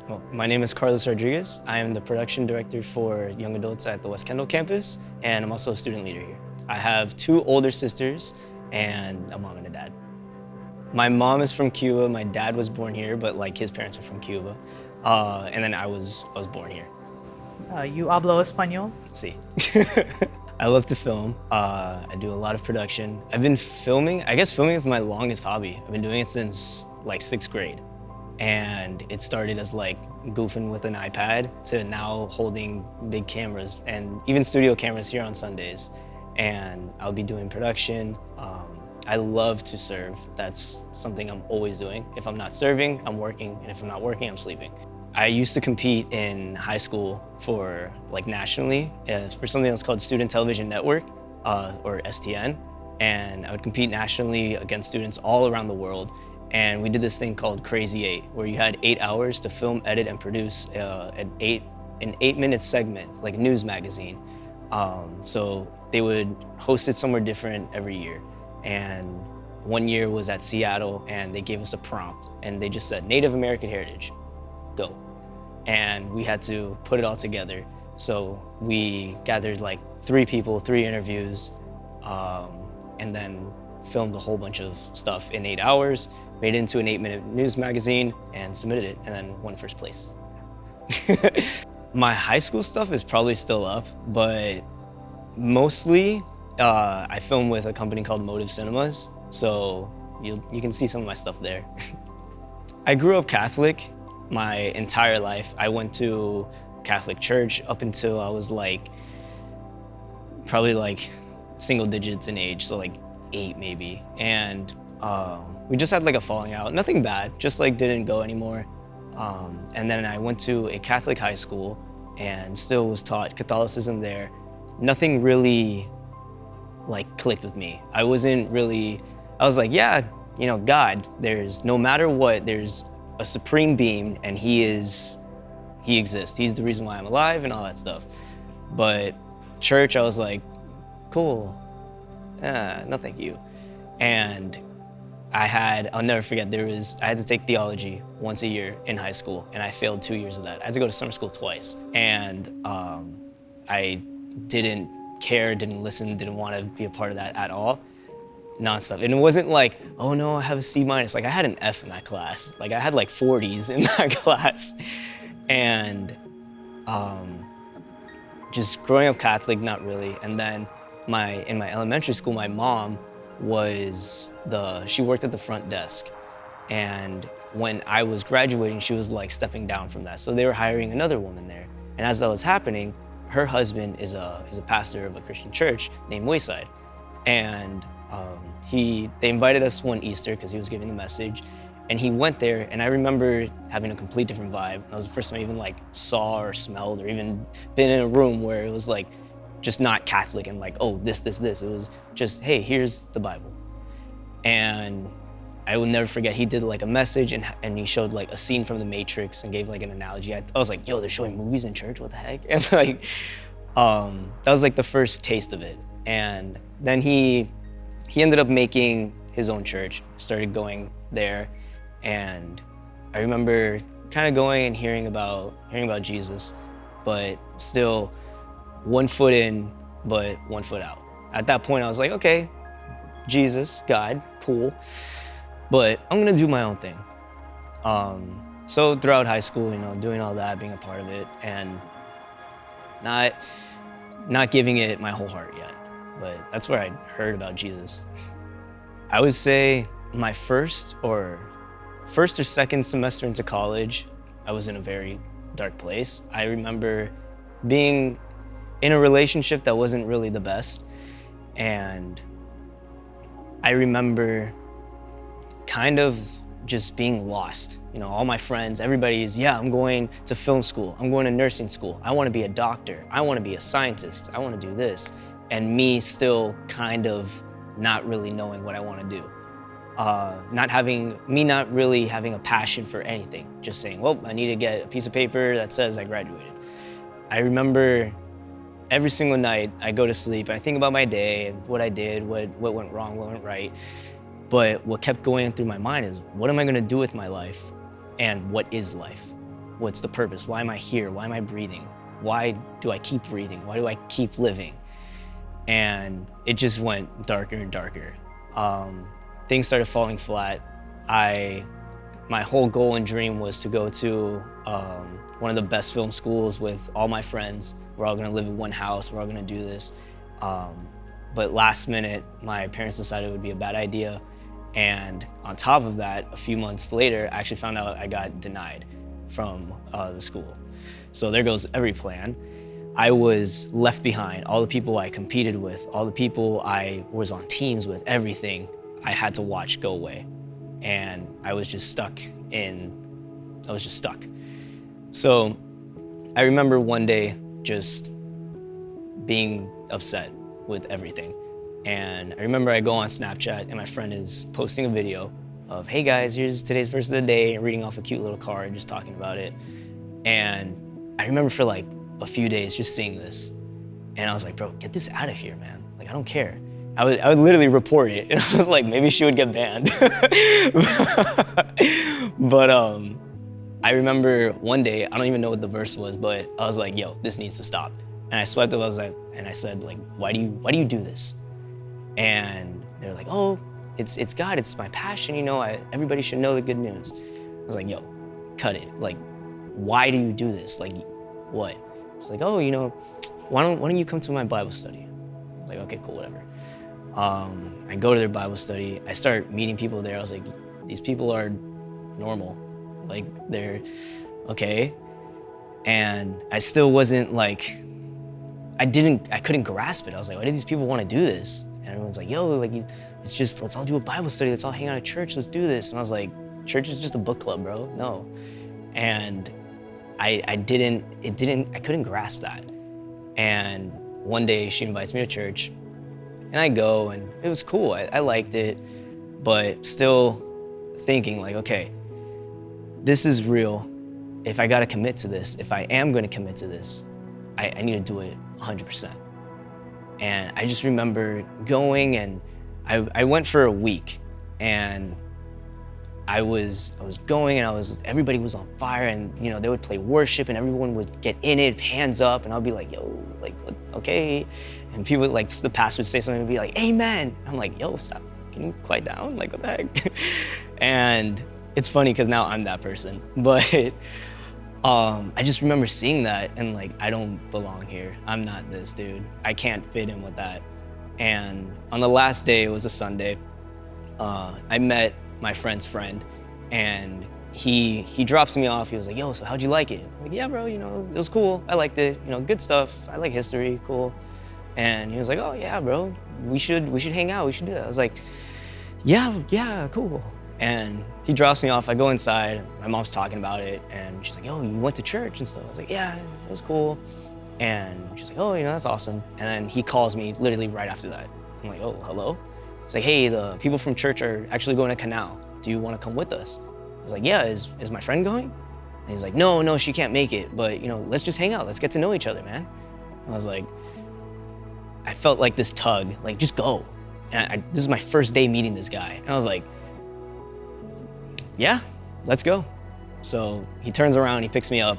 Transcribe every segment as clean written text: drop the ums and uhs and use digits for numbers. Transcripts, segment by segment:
Well, my name is Carlos Rodriguez. I am the production director for young adults at the West Kendall campus, and I'm also a student leader here. I have two older sisters and a mom and a dad. My mom is from Cuba. My dad was born here, but like his parents are from Cuba. And then I was born here. You hablo español? See. I love to film. I do a lot of production. I've been filming, I guess filming is my longest hobby. I've been doing it since like 6th grade. And it started as like goofing with an iPad to now holding big cameras and even studio cameras here on Sundays. And I'll be doing production. I love to serve. That's something I'm always doing. If I'm not serving, I'm working. And if I'm not working, I'm sleeping. I used to compete in high school for like nationally for something that's called Student Television Network or STN. And I would compete nationally against students all around the world. And we did this thing called Crazy 8, where you had 8 hours to film, edit, and produce an 8-minute segment, like a news magazine. So they would host it somewhere different every year. And one year was at Seattle, and they gave us a prompt, and they just said, Native American heritage, go. And we had to put it all together. So we gathered like 3 people, 3 interviews, and then filmed a whole bunch of stuff in 8 hours, made it into an 8-minute news magazine, and submitted it, and then won first place. My high school stuff is probably still up, but mostly I film with a company called Motive Cinemas, so you can see some of my stuff there. I grew up Catholic my entire life. I went to Catholic church up until I was like, probably like single digits in age, so like 8 maybe. And we just had like a falling out, nothing bad, just like didn't go anymore. And then I went to a Catholic high school and still was taught Catholicism there. Nothing really like clicked with me. I was like, yeah, you know, God, there's no matter what, there's a supreme being and he exists. He's the reason why I'm alive and all that stuff. But church, I was like, cool. No, thank you. And I'll never forget, I had to take theology once a year in high school, and I failed 2 years of that. I had to go to summer school twice. And I didn't care, didn't listen, didn't want to be a part of that at all. Nonstop. And it wasn't like, oh no, I have a C-. Like I had an F in that class. Like I had like 40s in that class. And just growing up Catholic, not really. And then in my elementary school, my mom she worked at the front desk. And when I was graduating, she was like stepping down from that. So they were hiring another woman there. And as that was happening, her husband is a pastor of a Christian church named Wayside. And they invited us one Easter because he was giving the message. And he went there, and I remember having a complete different vibe. That was the first time I even like saw or smelled or even been in a room where it was like, just not Catholic and like, oh, this. It was just, hey, here's the Bible. And I will never forget, he did like a message and he showed like a scene from The Matrix and gave like an analogy. I was like, yo, they're showing movies in church, what the heck? And like, that was like the first taste of it. And then he ended up making his own church, started going there. And I remember kind of going and hearing about Jesus, but still, 1 foot in, but 1 foot out. At that point, I was like, okay, Jesus, God, cool, but I'm gonna do my own thing. So throughout high school, you know, doing all that, being a part of it, and not giving it my whole heart yet, but that's where I heard about Jesus. I would say my first or second semester into college, I was in a very dark place. I remember being in a relationship that wasn't really the best. And I remember kind of just being lost. You know, all my friends, everybody's, yeah, I'm going to film school. I'm going to nursing school. I want to be a doctor. I want to be a scientist. I want to do this. And me still kind of not really knowing what I want to do. Not really having a passion for anything. Just saying, well, I need to get a piece of paper that says I graduated. I remember every single night I go to sleep and I think about my day and what I did, what went wrong, what went right. But what kept going through my mind is, what am I gonna do with my life and what is life? What's the purpose? Why am I here? Why am I breathing? Why do I keep breathing? Why do I keep living? And it just went darker and darker. Things started falling flat. My whole goal and dream was to go to one of the best film schools with all my friends. We're all gonna live in one house, we're all gonna do this. But last minute, my parents decided it would be a bad idea. And on top of that, a few months later, I actually found out I got denied from the school. So there goes every plan. I was left behind. All the people I competed with, all the people I was on teams with, everything I had to watch go away. And I was just stuck. So I remember one day just being upset with everything. And I remember I go on Snapchat and my friend is posting a video of, hey guys, here's today's verse of the day, and reading off a cute little card, just talking about it. And I remember for like a few days just seeing this. And I was like, bro, get this out of here, man. Like, I don't care. I would literally report it. And I was like, maybe she would get banned. But I remember one day, I don't even know what the verse was, but I was like, yo, this needs to stop. And I swept up, and I said, like, why do you do this? And they're like, oh, it's God, it's my passion, you know, everybody should know the good news. I was like, yo, cut it. Like, why do you do this? Like, what? She's like, oh, you know, why don't you come to my Bible study? I was like, okay, cool, whatever. I go to their Bible study. I start meeting people there. I was like, these people are normal. Like, they're okay. And I still wasn't like, I couldn't grasp it. I was like, why do these people want to do this? And everyone's like, yo, like, it's just, let's all do a Bible study. Let's all hang out at church. Let's do this. And I was like, church is just a book club, bro. No. And I couldn't grasp that. And one day she invites me to church and I go, and it was cool. I liked it, but still thinking like, okay, this is real. If I gotta commit to this, if I am gonna commit to this, I need to do it 100%. And I just remember going, and I went for a week, and I was going, and everybody was on fire, and you know, they would play worship and everyone would get in it, hands up, and I'll be like, yo, like, okay. And people, like, the pastor would say something and be like, amen. I'm like, yo, stop, can you quiet down? Like, what the heck? And it's funny because now I'm that person. But I just remember seeing that and like, I don't belong here. I'm not this dude. I can't fit in with that. And on the last day, it was a Sunday, I met my friend's friend, and he drops me off. He was like, yo, so how'd you like it? I was like, yeah, bro, you know, it was cool. I liked it, you know, good stuff. I like history, cool. And he was like, oh yeah, bro, we should hang out. We should do that. I was like, yeah, cool. And he drops me off. I go inside. My mom's talking about it, and she's like, "Yo, you went to church and stuff." I was like, "Yeah, it was cool." And she's like, "Oh, you know, that's awesome." And then he calls me literally right after that. I'm like, "Oh, hello." It's like, "Hey, the people from church are actually going to Canal. Do you want to come with us?" I was like, "Yeah, is my friend going?" And he's like, "No, she can't make it. But you know, let's just hang out. Let's get to know each other, man." And I was like, I felt like this tug, like, just go. And this is my first day meeting this guy, and I was like, yeah, let's go. So he turns around, he picks me up,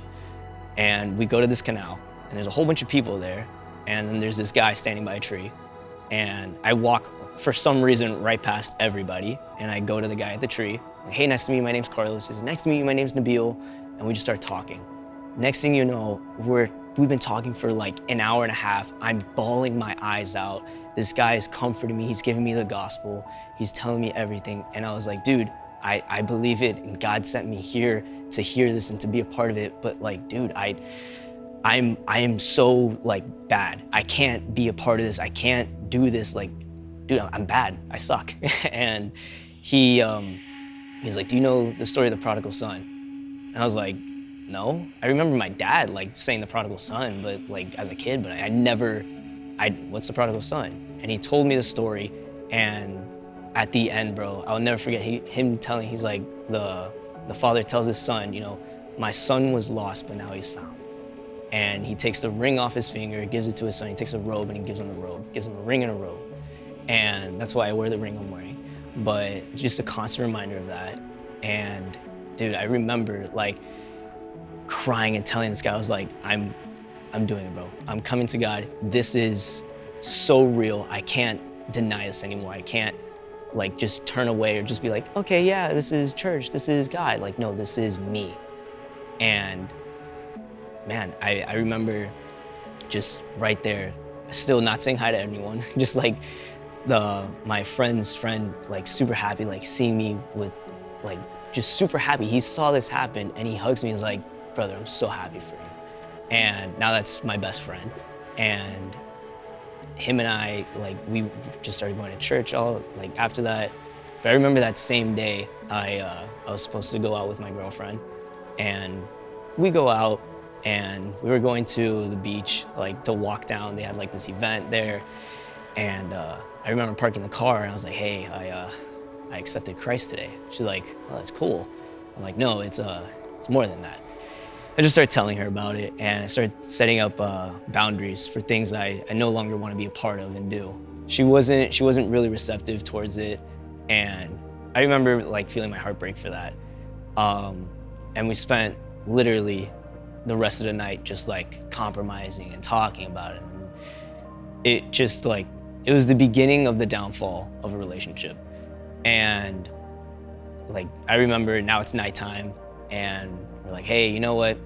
and we go to this canal, and there's a whole bunch of people there, and then there's this guy standing by a tree, and I walk, for some reason, right past everybody, and I go to the guy at the tree, like, hey, nice to meet you, my name's Carlos. He says, nice to meet you, my name's Nabil, and we just start talking. Next thing you know, we've been talking for like an hour and a half. I'm bawling my eyes out. This guy is comforting me, he's giving me the gospel, he's telling me everything, and I was like, dude, I believe it, and God sent me here to hear this and to be a part of it. But like, dude, I am so like bad. I can't be a part of this. I can't do this. Like, dude, I'm bad. I suck. And he's like, do you know the story of the prodigal son? And I was like, no. I remember my dad like saying the prodigal son, but like as a kid, but what's the prodigal son? And he told me the story, and at the end, bro, I'll never forget him telling, he's like, the father tells his son, you know, my son was lost, but now he's found. And he takes the ring off his finger, gives it to his son, he takes a robe and he gives him the robe, gives him a ring and a robe. And that's why I wear the ring I'm wearing. But just a constant reminder of that. And dude, I remember like crying and telling this guy, I was like, I'm doing it, bro. I'm coming to God. This is so real. I can't deny this anymore. I can't like just turn away or just be like, okay, yeah, this is church, this is God. Like, no, this is me. And man, I remember just right there, still not saying hi to anyone, just like my friend's friend, like super happy, like seeing me with like, just super happy. He saw this happen and he hugs me. He's like, brother, I'm so happy for you. And now that's my best friend. And him and I, like, we just started going to church all, like, after that. But I remember that same day, I was supposed to go out with my girlfriend. And we go out and we were going to the beach, like, to walk down. They had, like, this event there. And I remember parking the car and I was like, hey, I accepted Christ today. She's like, oh, that's cool. I'm like, no, it's more than that. I just started telling her about it and I started setting up boundaries for things I no longer want to be a part of and do. She wasn't really receptive towards it, and I remember like feeling my heart break for that. And we spent literally the rest of the night just like compromising and talking about it. And it just like, it was the beginning of the downfall of a relationship. And like, I remember now it's nighttime and we're like, hey, you know what?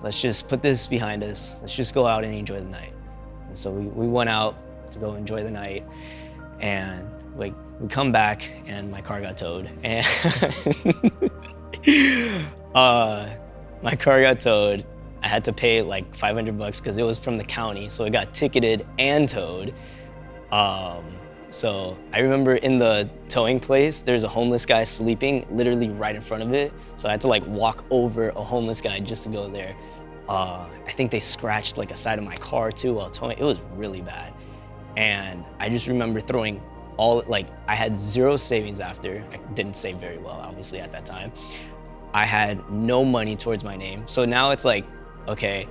Let's just put this behind us. Let's just go out and enjoy the night. And so we went out to go enjoy the night, and like we come back and my car got towed. And my car got towed. I had to pay like $500 because it was from the county, so it got ticketed and towed. So I remember in the towing place, there's a homeless guy sleeping literally right in front of it. So I had to like walk over a homeless guy just to go there. I think they scratched like a side of my car too while towing. It was really bad. And I just remember throwing I had zero savings after. I didn't save very well, obviously, at that time. I had no money towards my name. So now it's like, okay,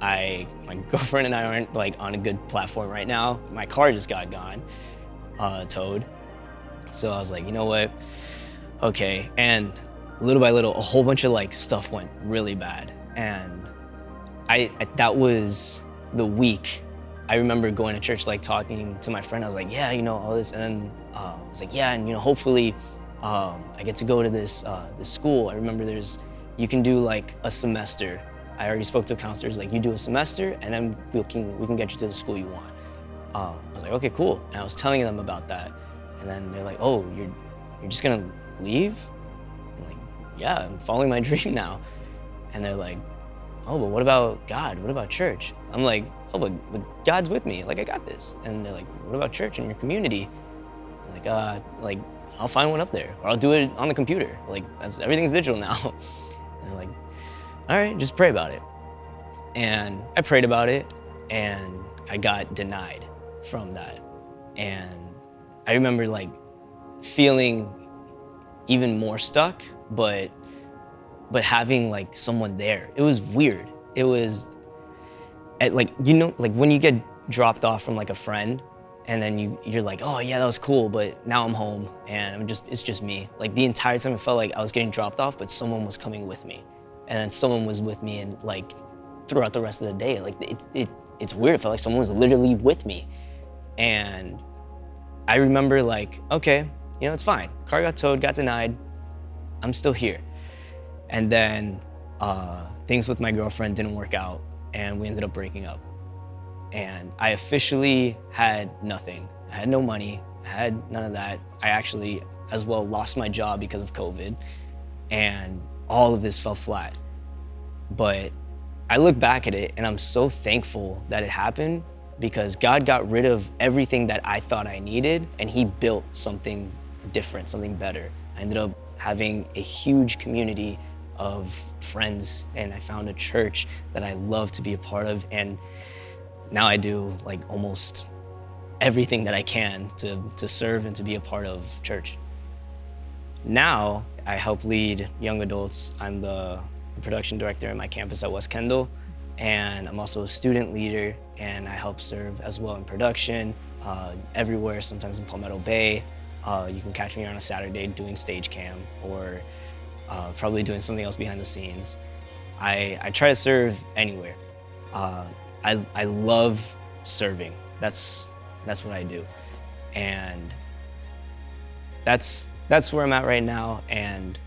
my girlfriend and I aren't like on a good platform right now. My car just got towed. So I was like, you know what? Okay. And little by little, a whole bunch of like stuff went really bad. And that was the week. I remember going to church, like talking to my friend. I was like, yeah, you know, all this. And then I was like, yeah, and you know, hopefully I get to go to this school. I remember you can do like a semester. I already spoke to counselors, like you do a semester and then we can get you to the school you want. I was like, okay, cool. And I was telling them about that. And then they're like, oh, you're just gonna leave? I'm like, yeah, I'm following my dream now. And they're like, oh, but what about God? What about church? I'm like, oh, but God's with me. Like, I got this. And they're like, what about church and your community? I'm like, I'll find one up there, or I'll do it on the computer. Like, everything's digital now. And they're like, all right, just pray about it. And I prayed about it, and I got denied from that. And I remember like feeling even more stuck, but having like someone there. It was weird. It was like, you know, like when you get dropped off from like a friend and then you're like, oh yeah, that was cool, but now I'm home and it's just me. Like the entire time it felt like I was getting dropped off, but someone was coming with me. And then someone was with me and like throughout the rest of the day. Like it's weird. It felt like someone was literally with me. And I remember like, okay, you know, it's fine. Car got towed, got denied. I'm still here. And then things with my girlfriend didn't work out and we ended up breaking up. And I officially had nothing. I had no money, I had none of that. I actually as well lost my job because of COVID, and all of this fell flat. But I look back at it and I'm so thankful that it happened, because God got rid of everything that I thought I needed and he built something different, something better. I ended up having a huge community of friends, and I found a church that I love to be a part of, and now I do like almost everything that I can to serve and to be a part of church. Now I help lead young adults. I'm the production director at my campus at West Kendall, and I'm also a student leader, and I help serve as well in production everywhere, sometimes in Palmetto Bay. You can catch me on a Saturday doing stage cam, or probably doing something else behind the scenes. I try to serve anywhere. I love serving. That's what I do, and that's where I'm at right now. And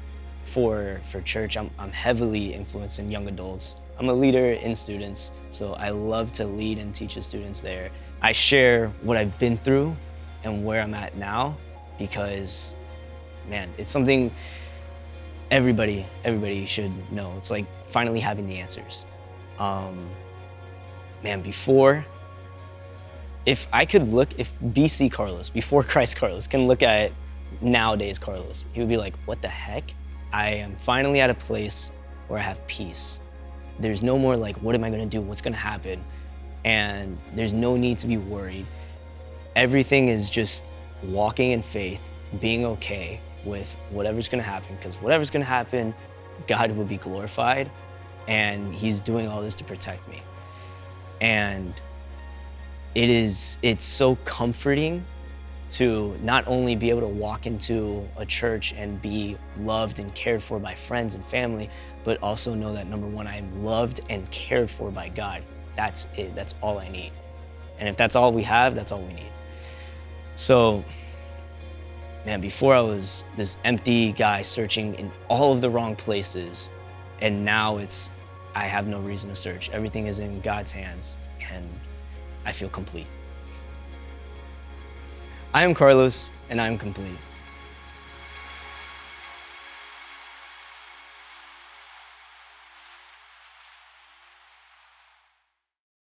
for church, I'm heavily influencing young adults. I'm a leader in students, so I love to lead and teach the students there. I share what I've been through and where I'm at now because, man, it's something everybody should know. It's like finally having the answers. Man, before, if BC Carlos, before Christ Carlos, can look at nowadays Carlos, he would be like, what the heck? I am finally at a place where I have peace. There's no more like, what am I gonna do? What's gonna happen? And there's no need to be worried. Everything is just walking in faith, being okay with whatever's gonna happen, because whatever's gonna happen, God will be glorified, and He's doing all this to protect me. And it's so comforting to not only be able to walk into a church and be loved and cared for by friends and family, but also know that number one, I am loved and cared for by God. That's it, that's all I need. And if that's all we have, that's all we need. So, man, before I was this empty guy searching in all of the wrong places, and now I have no reason to search. Everything is in God's hands, and I feel complete. I am Carlos, and I am complete.